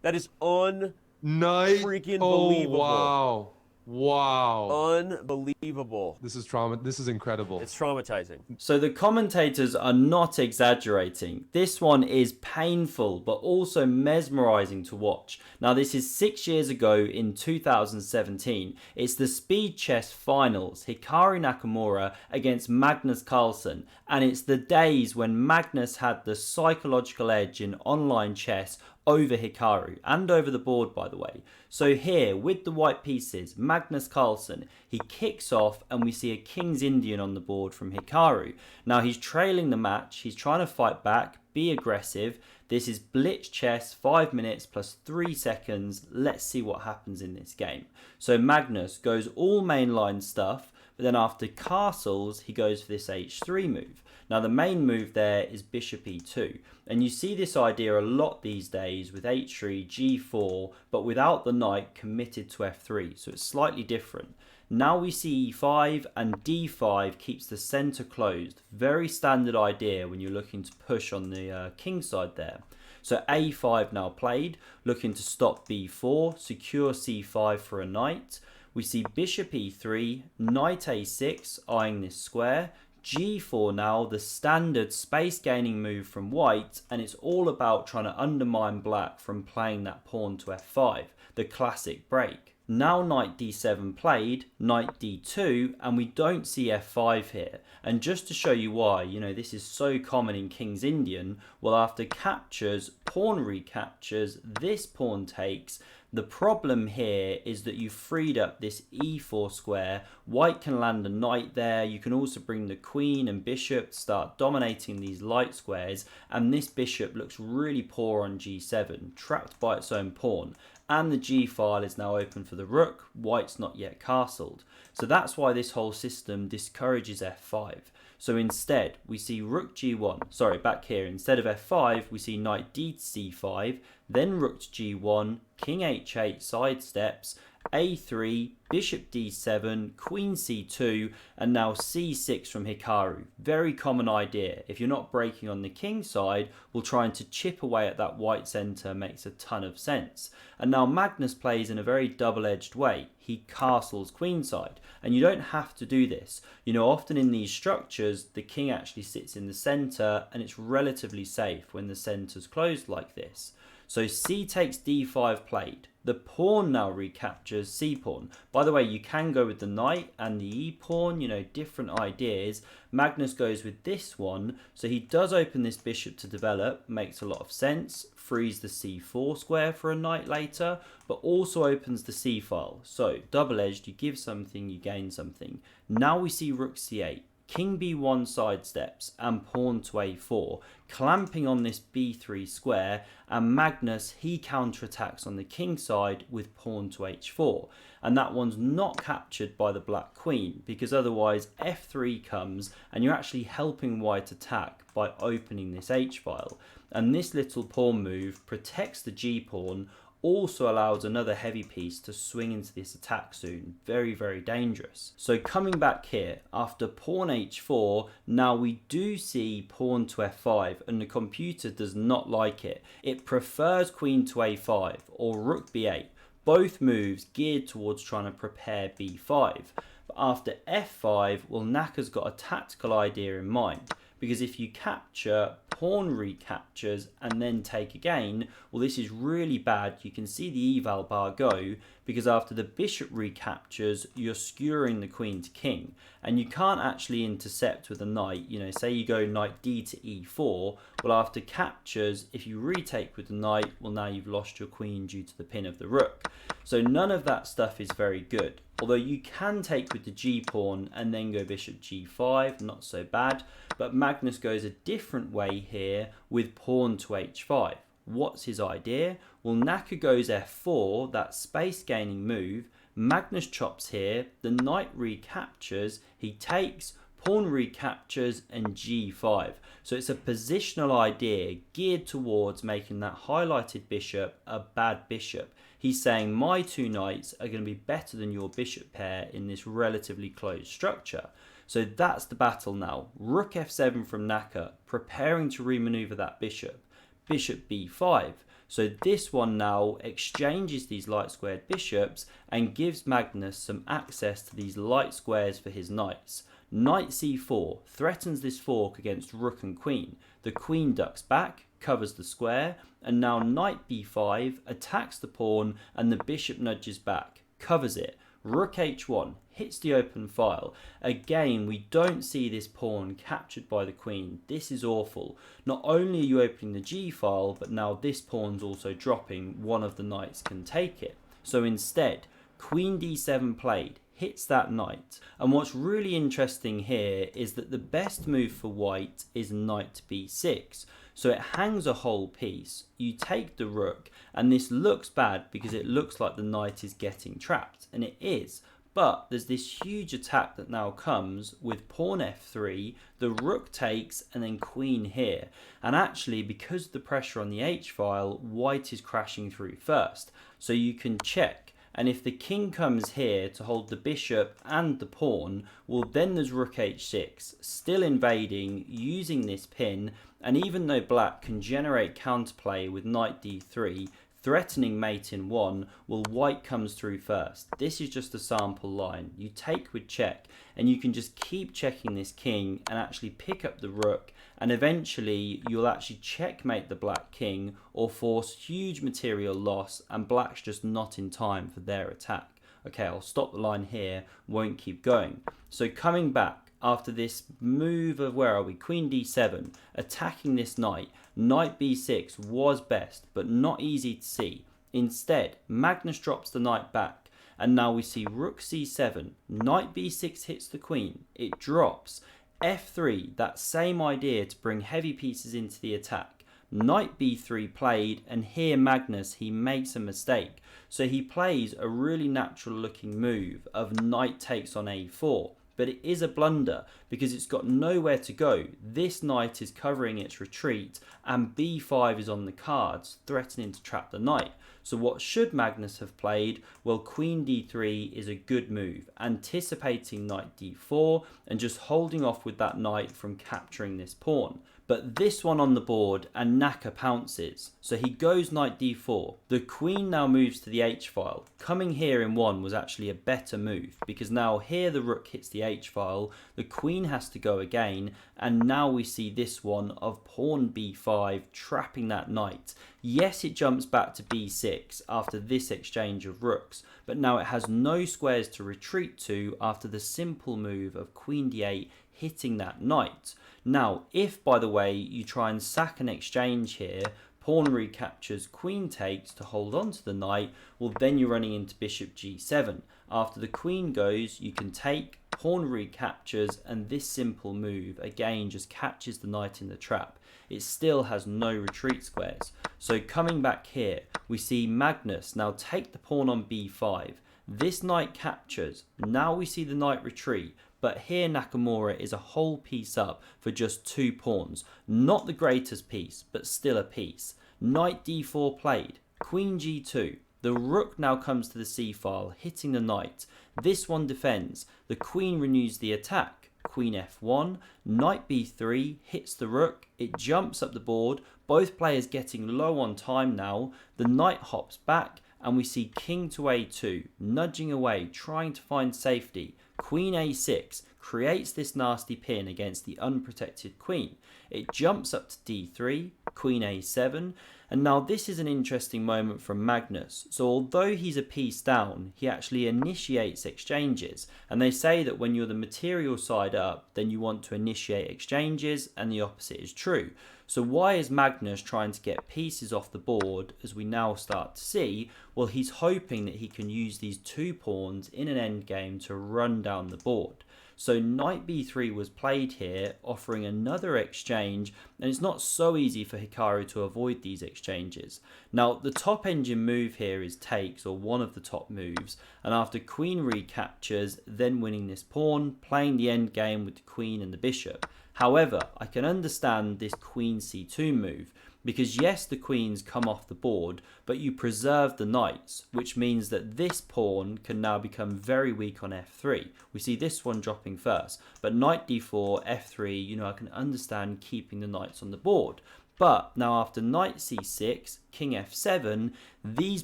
That is Knight. freaking Oh, believable. wow. Wow. Unbelievable. This is trauma. This is incredible. It's traumatizing. So the commentators are not exaggerating. This one is painful but also mesmerizing to watch. Now this is 6 years ago in 2017. It's the Speed Chess Finals, Hikaru Nakamura against Magnus Carlsen, and it's the days when Magnus had the psychological edge in online chess over Hikaru and over the board, by the way. So here with the white pieces, Magnus Carlsen, he kicks off and we see a King's Indian on the board from Hikaru. Now he's trailing the match, he's trying to fight back, be aggressive. This is blitz chess, 5 minutes plus 3 seconds. Let's see what happens in this game. So Magnus goes all mainline stuff, but then after castles, he goes for this h3 move. Now the main move there is bishop e2, and you see this idea a lot these days with h3, g4, but without the knight committed to f3, so it's slightly different. Now we see e5 and d5 keeps the centre closed. Very standard idea when you're looking to push on the king side there. So a5 now played, looking to stop b4, secure c5 for a knight. We see bishop e3, knight a6, eyeing this square. G4 now, the standard space gaining move from white, and it's all about trying to undermine black from playing that pawn to f5, the classic break. Now knight d7 played, knight d2, and we don't see f5 here. And just to show you why, this is so common in King's Indian, well, after captures, pawn recaptures, this pawn takes. The problem here is that you freed up this e4 square. White can land a knight there. You can also bring the queen and bishop to start dominating these light squares, and this bishop looks really poor on g7, trapped by its own pawn. And the g file is now open for the rook. White's not yet castled. So that's why this whole system discourages f5. So instead, we see rook g1, sorry, back here, instead of f5, we see knight d to c5, then rook to g1, king h8 sidesteps, a3, bishop d7, queen c2, and now c6 from Hikaru. Very common idea. If you're not breaking on the king side, well, trying to chip away at that white centre makes a ton of sense. And now Magnus plays in a very double-edged way. He castles queenside, and you don't have to do this. Often in these structures, the king actually sits in the centre, and it's relatively safe when the centre's closed like this. So c takes d5 played. The pawn now recaptures c-pawn. By the way, you can go with the knight and the e-pawn, different ideas. Magnus goes with this one, so he does open this bishop to develop, makes a lot of sense, frees the c4 square for a knight later, but also opens the c-file. So, double-edged, you give something, you gain something. Now we see rook c8. King b1 sidesteps and pawn to a4, clamping on this b3 square, and Magnus, he counterattacks on the king side with pawn to h4, and that one's not captured by the black queen because otherwise f3 comes and you're actually helping white attack by opening this h-file, and this little pawn move protects the g-pawn, also allows another heavy piece to swing into this attack soon. Very, very dangerous. So coming back here, after pawn h4, now we do see pawn to f5, and the computer does not like it. It prefers queen to a5 or rook b8, both moves geared towards trying to prepare b5. But after f5, well, Naka's got a tactical idea in mind, because if you capture, pawn recaptures, and then take again, well, this is really bad. You can see the eval bar go, because after the bishop recaptures, you're skewering the queen to king, and you can't actually intercept with a knight. Say you go knight d to e4, well, after captures, if you retake with the knight, well, now you've lost your queen due to the pin of the rook. So none of that stuff is very good. Although you can take with the g-pawn and then go bishop g5, not so bad. But Magnus goes a different way here with pawn to h5. What's his idea? Well, Naka goes f4, that space gaining move. Magnus chops here, the knight recaptures, he takes, pawn recaptures, and g5. So it's a positional idea geared towards making that highlighted bishop a bad bishop. He's saying my two knights are going to be better than your bishop pair in this relatively closed structure. So that's the battle now. Rook f7 from Naka, preparing to remaneuver that bishop. Bishop b5. So this one now exchanges these light squared bishops and gives Magnus some access to these light squares for his knights. Knight c4 threatens this fork against rook and queen. The queen ducks back, covers the square, and now knight b5 attacks the pawn and the bishop nudges back, covers it. Rook h1 hits the open file. Again, we don't see this pawn captured by the queen. This is awful. Not only are you opening the g file, but now this pawn's also dropping. One of the knights can take it. So instead, queen d7 played, hits that knight. And what's really interesting here is that the best move for white is knight b6. So it hangs a whole piece, you take the rook, and this looks bad because it looks like the knight is getting trapped, and it is. But there's this huge attack that now comes with pawn f3, the rook takes, and then queen here. And actually, because of the pressure on the h-file, white is crashing through first. So you can check. And if the king comes here to hold the bishop and the pawn, well then there's rook h6, still invading, using this pin, and even though black can generate counterplay with knight d3, threatening mate in 1, well white comes through first. This is just a sample line. You take with check, and you can just keep checking this king and actually pick up the rook, and eventually you'll actually checkmate the black king or force huge material loss, and black's just not in time for their attack. Okay, I'll stop the line here, won't keep going. So coming back, after this move of, where are we, queen d7, attacking this knight, knight b6 was best, but not easy to see. Instead, Magnus drops the knight back, and now we see rook c7, knight b6 hits the queen, it drops, f3, that same idea to bring heavy pieces into the attack. Knight b3 played, and here Magnus, he makes a mistake. So he plays a really natural looking move of knight takes on a4. But it is a blunder because it's got nowhere to go. This knight is covering its retreat and b5 is on the cards, threatening to trap the knight. So what should Magnus have played? Well, queen d3 is a good move, anticipating knight d4 and just holding off with that knight from capturing this pawn. But this one on the board and Naka pounces. So he goes knight d4. The queen now moves to the h-file. Coming here in 1 was actually a better move because now here the rook hits the h-file, the queen has to go again, and now we see this one of pawn b5 trapping that knight. Yes, it jumps back to b6 after this exchange of rooks, but now it has no squares to retreat to after the simple move of queen d8 hitting that knight. Now, if, by the way, you try and sack an exchange here, pawn recaptures, queen takes to hold on to the knight, well then you're running into bishop g7. After the queen goes, you can take, pawn recaptures, and this simple move again just catches the knight in the trap. It still has no retreat squares. So coming back here, we see Magnus now take the pawn on b5. This knight captures. Now we see the knight retreat. But here Nakamura is a whole piece up for just 2 pawns. Not the greatest piece, but still a piece. Knight d4 played. Queen g2. The rook now comes to the c-file, hitting the knight. This one defends. The queen renews the attack. Queen f1. Knight b3 hits the rook. It jumps up the board. Both players getting low on time now. The knight hops back, and we see king to a2, nudging away, trying to find safety. Queen a6 creates this nasty pin against the unprotected queen. It jumps up to d3, queen a7, and now this is an interesting moment from Magnus. So although he's a piece down, he actually initiates exchanges, and they say that when you're the material side up, then you want to initiate exchanges, and the opposite is true. So why is Magnus trying to get pieces off the board, as we now start to see? Well, he's hoping that he can use these 2 pawns in an endgame to run down the board. So knight b3 was played here, offering another exchange, and it's not so easy for Hikaru to avoid these exchanges. Now, the top engine move here is takes, or one of the top moves, and after queen recaptures, then winning this pawn, playing the endgame with the queen and the bishop. However, I can understand this queen c2 move, because yes, the queens come off the board, but you preserve the knights, which means that this pawn can now become very weak on f3. We see this one dropping first, but knight d4, f3, I can understand keeping the knights on the board. But now after knight c6, king f7, these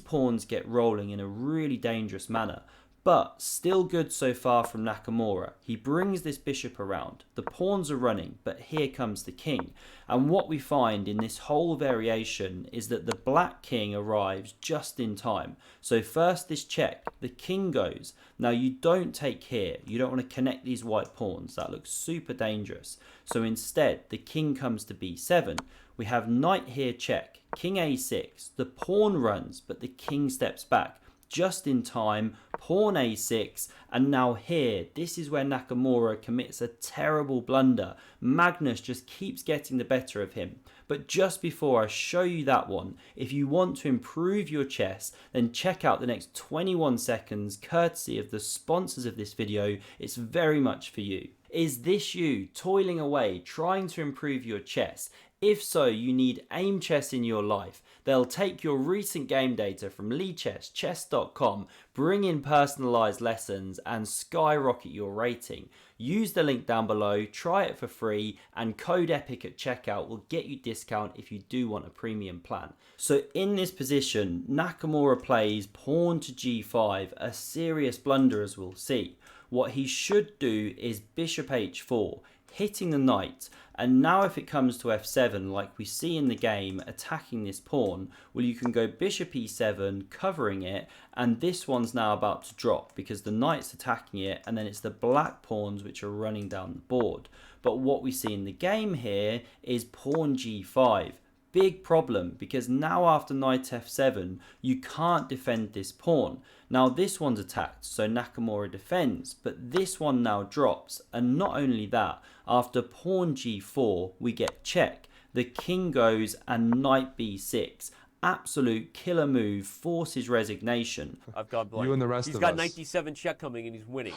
pawns get rolling in a really dangerous manner. But still good so far from Nakamura. He brings this bishop around. The pawns are running, but here comes the king. And what we find in this whole variation is that the black king arrives just in time. So first this check, the king goes. Now you don't take here. You don't want to connect these white pawns. That looks super dangerous. So instead, the king comes to b7. We have knight here check, king a6. The pawn runs, but the king steps back. Just in time, pawn a6, and now here, this is where Nakamura commits a terrible blunder. MAgnus just keeps getting the better of him. But just before I show you that one, if you want to improve your chess, then check out the next 21 seconds courtesy of the sponsors of this video. It's very much for you. Is this you toiling away trying to improve your chess? If so, you need AIMCHESS in your life. They'll take your recent game data from Lichess, chess.com, bring in personalized lessons and skyrocket your rating. Use the link down below, try it for free, and code EPIC at checkout will get you discount if you do want a premium plan. So in this position, Nakamura plays pawn to g5, a serious blunder as we'll see. What he should do is bishop h4, hitting the knight, and now if it comes to f7 like we see in the game attacking this pawn, well you can go bishop e7 covering it, and this one's now about to drop because the knight's attacking it and then it's the black pawns which are running down the board. But what we see in the game here is pawn g5. Big problem because now after knight f7 you can't defend this pawn. Now this one's attacked, so Nakamura defends, but this one now drops, and not only that, after pawn g4 we get check, the king goes and knight b6. Absolute killer move, forces resignation. I've gone blank. You and the rest He's of got us. knight d7 check coming and he's winning.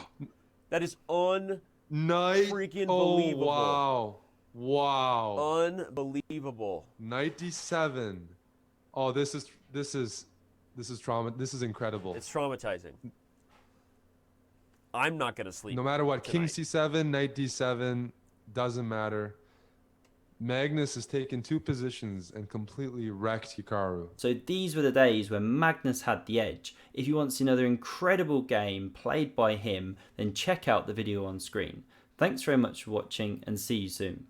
That is freaking Oh, believable. wow. Wow. Unbelievable. Knight d7. Oh, this is trauma. This is incredible. It's traumatizing. I'm not going to sleep. No matter what, king tonight. c7, knight d7, doesn't matter. MAgnus has taken two positions and completely wrecked Hikaru. So these were the days when MAgnus had the edge. If you want to see another incredible game played by him, then check out the video on screen. Thanks very much for watching and see you soon.